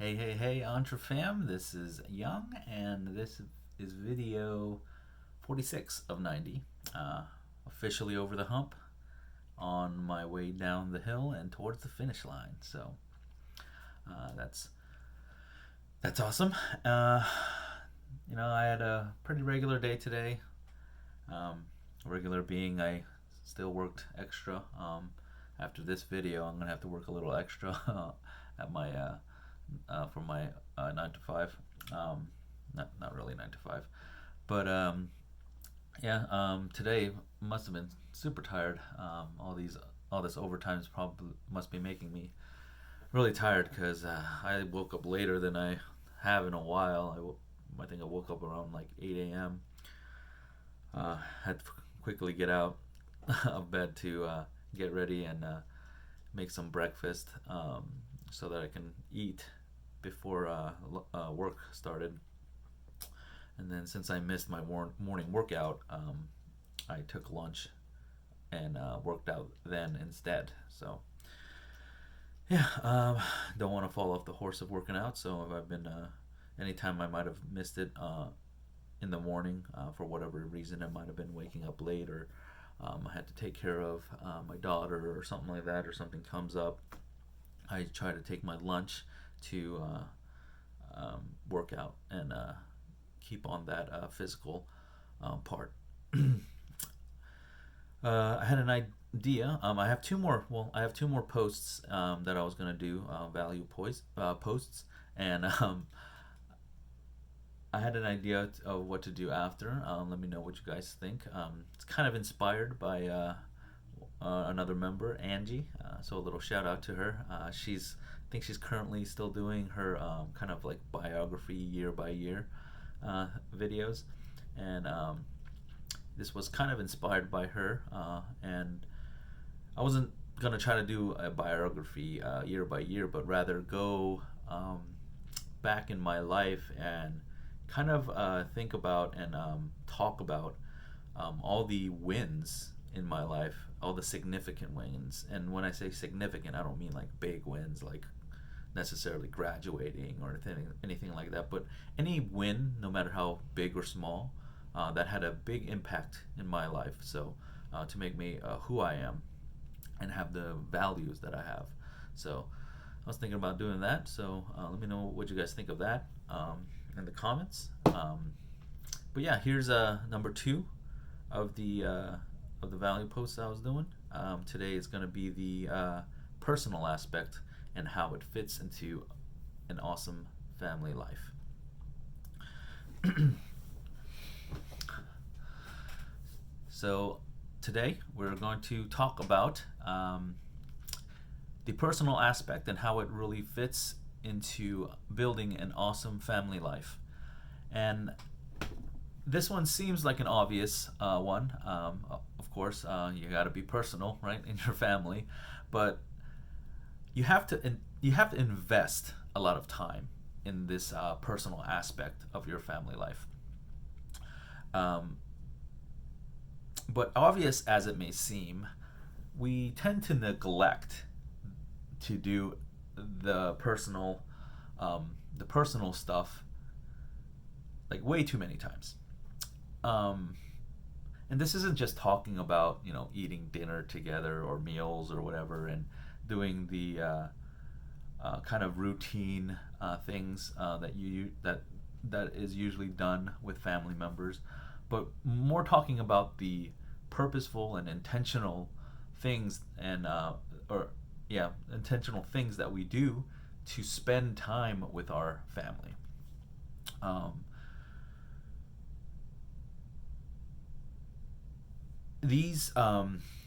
Hey, Entre Fam, this is Young, and this is video 46 of 90. Officially over the hump, on my way down the hill and towards the finish line. So that's awesome. I had a pretty regular day today. Regular being I still worked extra. After this video, I'm gonna have to work a little extra at my for my 9 to 5. Not really 9 to 5, but today must have been super tired. All this overtime is probably must be making me really tired because I woke up later than I have in a while. I think I woke up around like 8 a.m. Had to quickly get out of bed to get ready and make some breakfast so that I can eat before work started. And then since I missed my morning workout, I took lunch and worked out then instead. So don't want to fall off the horse of working out. So I've been anytime I might have missed it in the morning for whatever reason, I might have been waking up late, or I had to take care of my daughter or something like that, or something comes up. I try to take my lunch to work out and keep on that physical part. I had an idea. I have two more. Well, I have two more posts that I was gonna do, value posts, and I had an idea of what to do after. Let me know what you guys think. It's kind of inspired by another member, Angie. So a little shout out to her. I think she's currently still doing her kind of like biography year by year videos, and this was kind of inspired by her. And I wasn't gonna try to do a biography year by year, but rather go back in my life and kind of think about and talk about all the wins in my life, all the significant wins. And when I say significant, I don't mean like big wins, like necessarily graduating or anything like that, but any win, no matter how big or small, that had a big impact in my life. So to make me who I am and have the values that I have. So I was thinking about doing that. So let me know what you guys think of that in the comments. But yeah, here's number 2 of the value posts I was doing. Today is going to be the personal aspect and how it fits into an awesome family life. So today we're going to talk about the personal aspect and how it really fits into building an awesome family life. And this one seems like an obvious one. Of course, you got to be personal, right, in your family, but you have to invest a lot of time in this personal aspect of your family life. But obvious as it may seem, we tend to neglect to do the personal stuff like way too many times. And this isn't just talking about eating dinner together or meals or whatever and doing the kind of routine things that is usually done with family members, but more talking about the purposeful and intentional things and intentional things that we do to spend time with our family.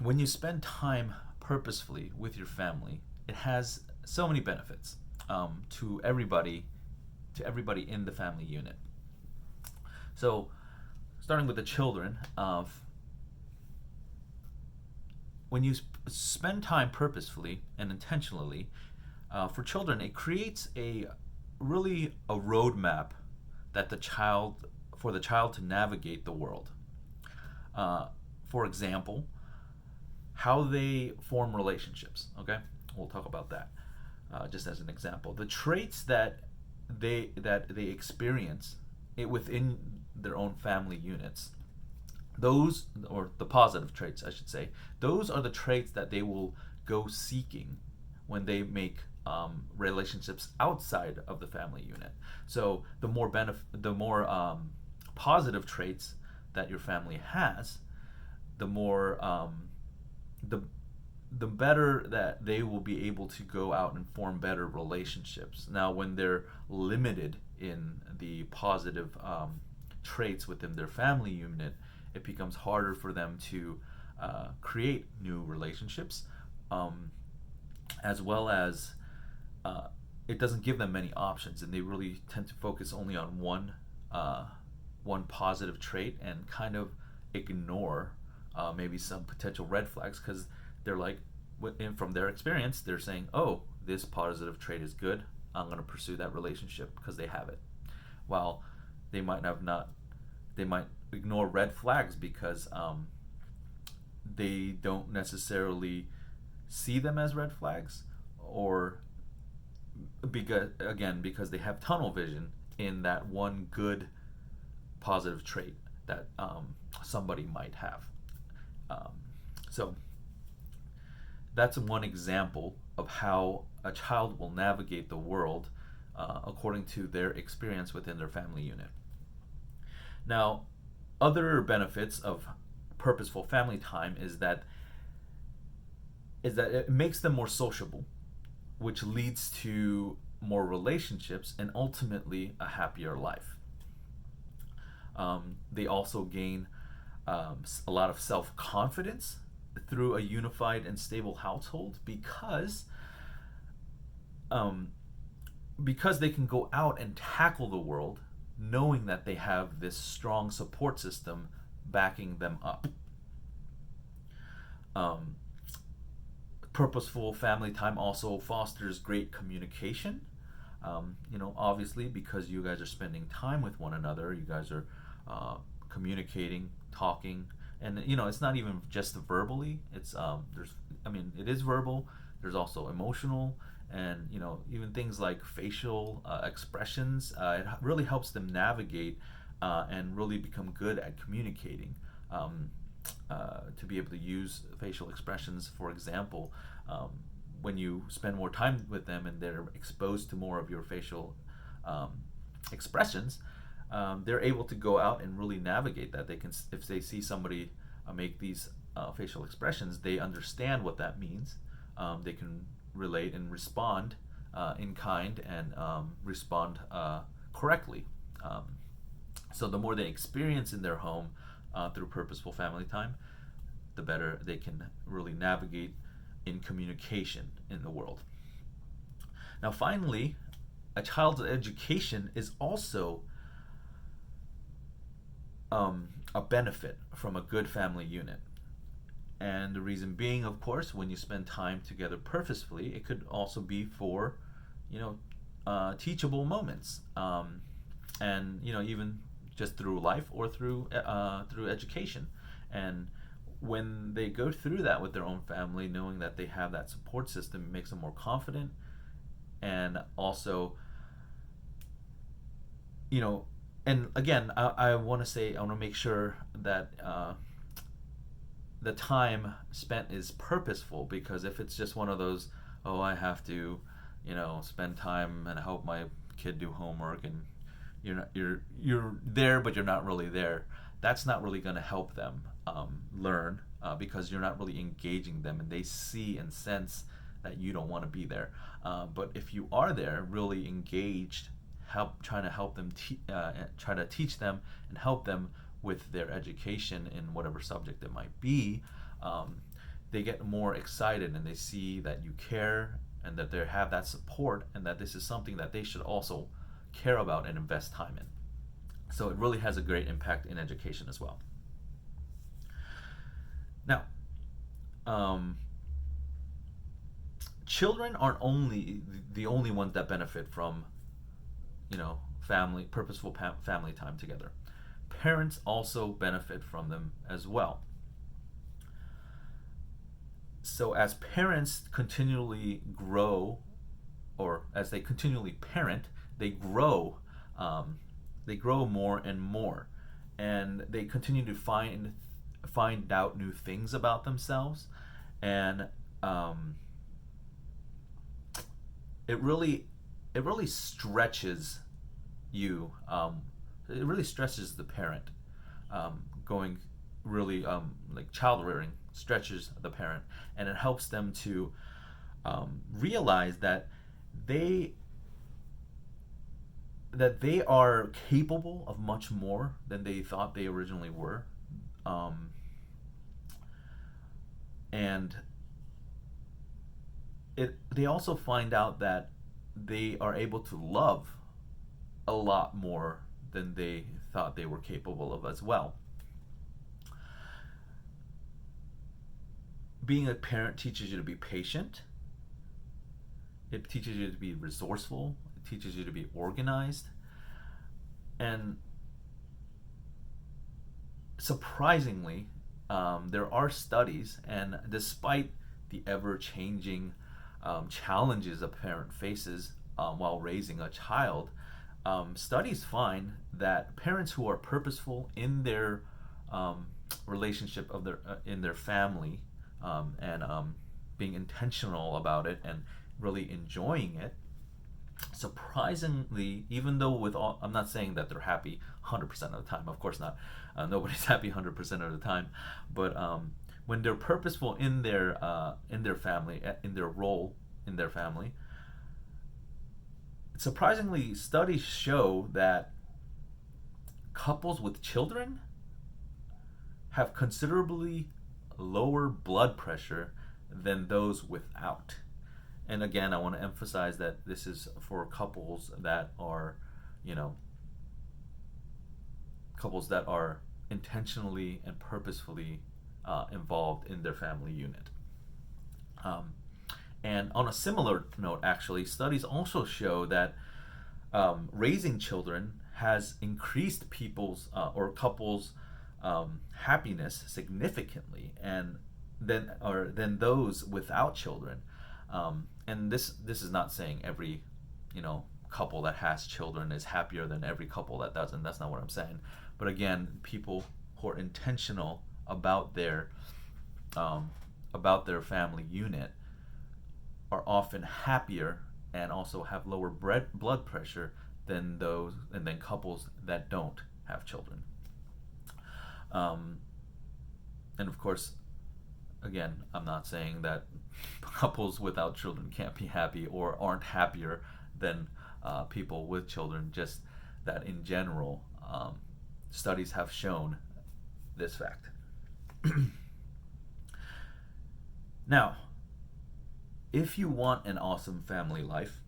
When you spend time purposefully with your family, it has so many benefits to everybody in the family unit. So, starting with the children, when you spend time purposefully and intentionally, for children, it creates a roadmap for the child to navigate the world. For example, how they form relationships. Okay, we'll talk about that. just as an example. The traits that they experience within their own family units, those, or the positive traits, I should say, those are the traits that they will go seeking when they make relationships outside of the family unit. So the more positive traits that your family has, the more the better that they will be able to go out and form better relationships. Now, when they're limited in the positive traits within their family unit, it becomes harder for them to create new relationships, as well as it doesn't give them many options, and they really tend to focus only on one positive trait and kind of ignore maybe some potential red flags, because they're like, from their experience, they're saying, oh, this positive trait is good, I'm going to pursue that relationship because they have it. While they might ignore red flags because they don't necessarily see them as red flags, or because they have tunnel vision in that one good positive trait that somebody might have. So that's one example of how a child will navigate the world according to their experience within their family unit. Now, other benefits of purposeful family time is that it makes them more sociable, which leads to more relationships and ultimately a happier life. They also gain a lot of self-confidence through a unified and stable household, because they can go out and tackle the world knowing that they have this strong support system backing them up. Purposeful family time also fosters great communication. Obviously, because you guys are spending time with one another, you guys are communicating, talking, and it's not even just verbally. It's it is verbal. There's also emotional, and even things like facial expressions. It really helps them navigate and really become good at communicating. To be able to use facial expressions, for example, when you spend more time with them and they're exposed to more of your facial expressions, they're able to go out and really navigate that. They can, if they see somebody make these facial expressions, they understand what that means. They can relate and respond in kind, and respond correctly. So the more they experience in their home through purposeful family time, the better they can really navigate in communication in the world. Now, finally, a child's education is also a benefit from a good family unit. And the reason being, of course, when you spend time together purposefully, it could also be for, teachable moments, and even just through life or through education. And when they go through that with their own family, knowing that they have that support system, makes them more confident, and also, and again, I want to make sure that the time spent is purposeful, because if it's just one of those, oh, I have to, spend time and help my kid do homework, and you're there but you're not really there, that's not really going to help them learn, because you're not really engaging them, and they see and sense that you don't want to be there. But if you are there, really engaged, trying to help them, try to teach them and help them with their education in whatever subject it might be, they get more excited, and they see that you care, and that they have that support, and that this is something that they should also care about and invest time in. So it really has a great impact in education as well. Now, children aren't the only ones that benefit from, purposeful family time together. Parents also benefit from them as well. So as parents continually grow or as they continually parent, they grow. They grow more and more, and they continue to find out new things about themselves, and it really stretches you. It really stretches the parent. Going really like child rearing stretches the parent, and it helps them to realize that they are capable of much more than they thought they originally were, and they also find out that they are able to love a lot more than they thought they were capable of as well. Being a parent teaches you to be patient. It teaches you to be resourceful. It teaches you to be organized. And surprisingly, there are studies, and despite the ever-changing challenges a parent faces while raising a child, studies find that parents who are purposeful in their relationship of in their family, and being intentional about it and really enjoying it, surprisingly, even though with all, I'm not saying that they're happy 100% of the time, of course not, nobody's happy 100% of the time, but when they're purposeful in their family, in their role in their family, surprisingly, studies show that couples with children have considerably lower blood pressure than those without. And again, I want to emphasize that this is for couples that are, couples that are intentionally and purposefully involved in their family unit. And on a similar note, actually, studies also show that raising children has increased people's or couples' happiness significantly, and than those without children. And this is not saying every couple that has children is happier than every couple that doesn't. That's not what I'm saying. But again, people who are intentional about their family unit are often happier and also have lower blood pressure than couples that don't have children. And of course, again, I'm not saying that couples without children can't be happy or aren't happier than people with children, just that in general, studies have shown this fact. Now, if you want an awesome family life,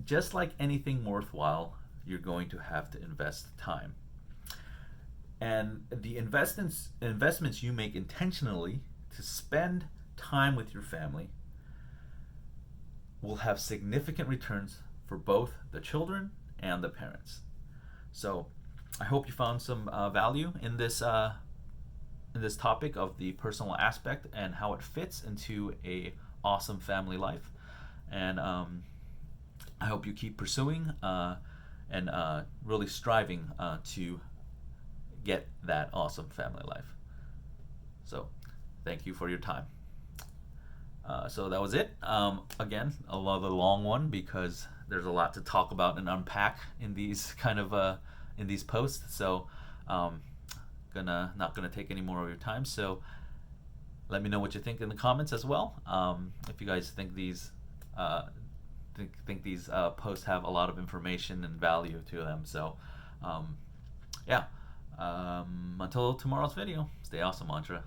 just like anything worthwhile, you're going to have to invest time. And the investments you make intentionally to spend time with your family will have significant returns for both the children and the parents. So I hope you found some value in this topic of the personal aspect and how it fits into a awesome family life. And I hope you keep pursuing and really striving to get that awesome family life. So thank you for your time. So that was it. Again, a rather long one because there's a lot to talk about and unpack in these in these posts. So not gonna take any more of your time. So let me know what you think in the comments as well. If you guys think these posts have a lot of information and value to them. So yeah. Until tomorrow's video, stay awesome, mantra.